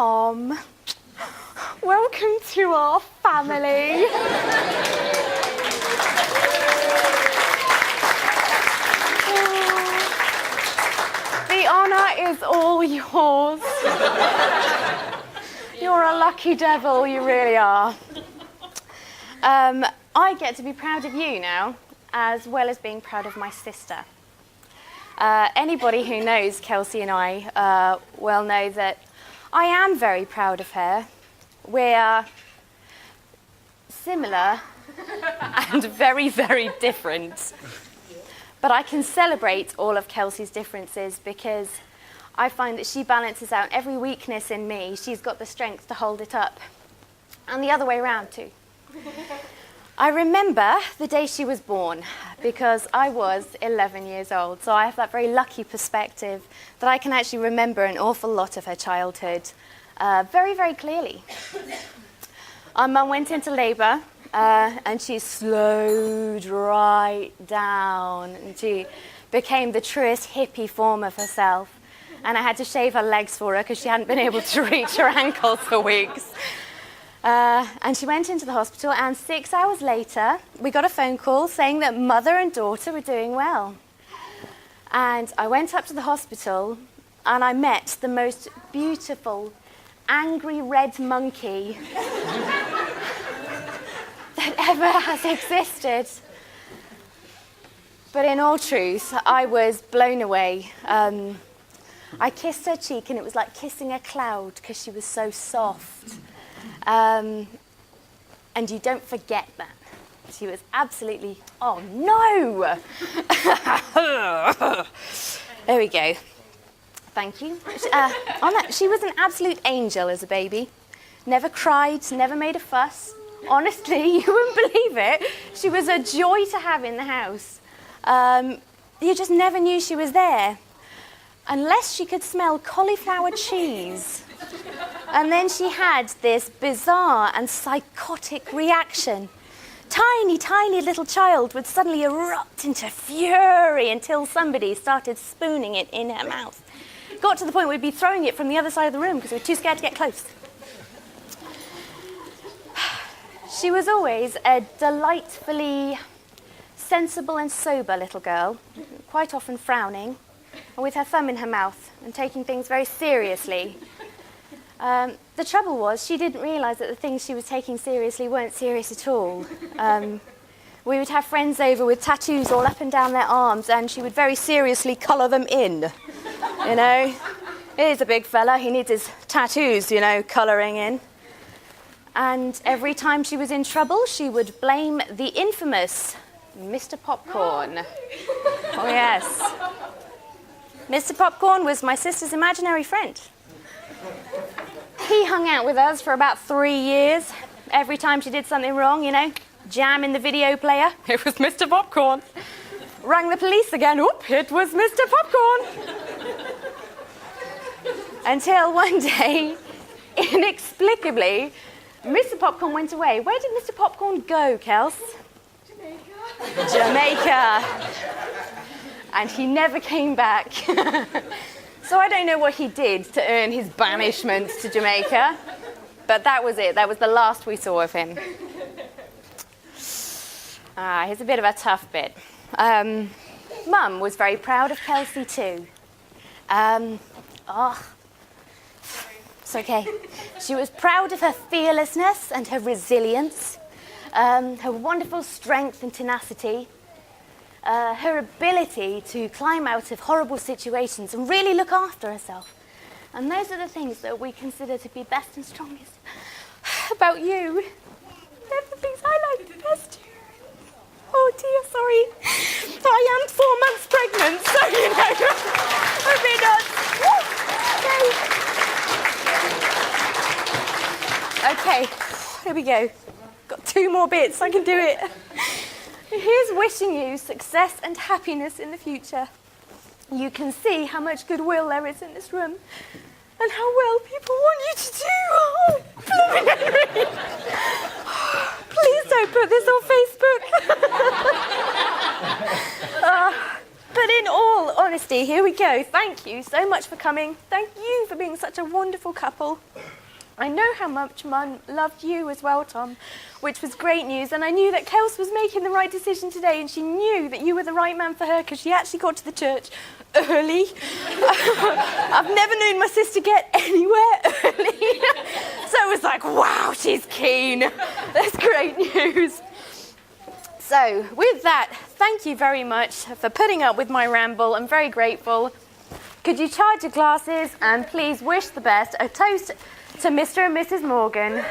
Tom. Welcome to our family. The honour is all yours. You're a lucky devil, you really are. I get to be proud of you now, as well as being proud of my sister. Anybody who knows Kelsey and I will know that I am very proud of her. We're similar and very, very different. But I can celebrate all of Kelsey's differences because I find that she balances out every weakness in me. She's got the strength to hold it up. And the other way around too. I remember the day she was born because I was 11 years old. So I have that very lucky perspective that I can actually remember an awful lot of her childhood very, very clearly. Our mum went into labour and she slowed right down and she became the truest hippie form of herself. And I had to shave her legs for her because she hadn't been able to reach her ankles for weeks. And she went into the hospital, and 6 hours later, we got a phone call saying that mother and daughter were doing well. And I went up to the hospital, and I met the most beautiful, angry red monkey that ever has existed. But in all truth, I was blown away. I kissed her cheek, and it was like kissing a cloud because she was so soft. And you don't forget that. She was absolutely, oh no! There we go. Thank you. She was an absolute angel as a baby. Never cried, never made a fuss. Honestly, you wouldn't believe it. She was a joy to have in the house. You just never knew she was there. Unless she could smell cauliflower cheese. And then she had this bizarre and psychotic reaction. Tiny, tiny little child would suddenly erupt into fury until somebody started spooning it in her mouth. Got to the point where we'd be throwing it from the other side of the room because we were too scared to get close. She was always a delightfully sensible and sober little girl, quite often frowning, with her thumb in her mouth and taking things very seriously. The trouble was she didn't realise that the things she was taking seriously weren't serious at all. We would have friends over with tattoos all up and down their arms, and she would very seriously colour them in. You know, he's a big fella, he needs his tattoos, you know, colouring in. And every time she was in trouble, she would blame the infamous Mr. Popcorn. Oh yes. Mr. Popcorn was my sister's imaginary friend. He hung out with us for about 3 years. Every time she did something wrong, you know, jam in the video player, it was Mr. Popcorn. Rang the police again, oop, it was Mr. Popcorn. Until one day, inexplicably, Mr. Popcorn went away. Where did Mr. Popcorn go, Kels? Jamaica. And he never came back. So I don't know what he did to earn his banishment to Jamaica, but that was it. That was the last we saw of him. Here's a bit of a tough bit. Mum was very proud of Kelsey too. It's okay. She was proud of her fearlessness and her resilience, her wonderful strength and tenacity, her ability to climb out of horrible situations and really look after herself. And those are the things that we consider to be best and strongest about you. They're the things I like the best. Oh dear, sorry. I am 4 months pregnant, so you know, a bit nuts. Okay, here we go. Got 2 more bits, I can do it. Here's wishing you success and happiness in the future. You can see how much goodwill there is in this room and how well people want you to do. Oh, Henry. Please don't put this on Facebook. But in all honesty, here we go. Thank you so much for coming. Thank you for being such a wonderful couple. I know how much Mum loved you as well, Tom, which was great news. And I knew that Kels was making the right decision today, and she knew that you were the right man for her because she actually got to the church early. I've never known my sister get anywhere early. So it was like, wow, she's keen. That's great news. So with that, thank you very much for putting up with my ramble. I'm very grateful. Could you charge your glasses and please wish the best, a toast to Mr. and Mrs. Morgan.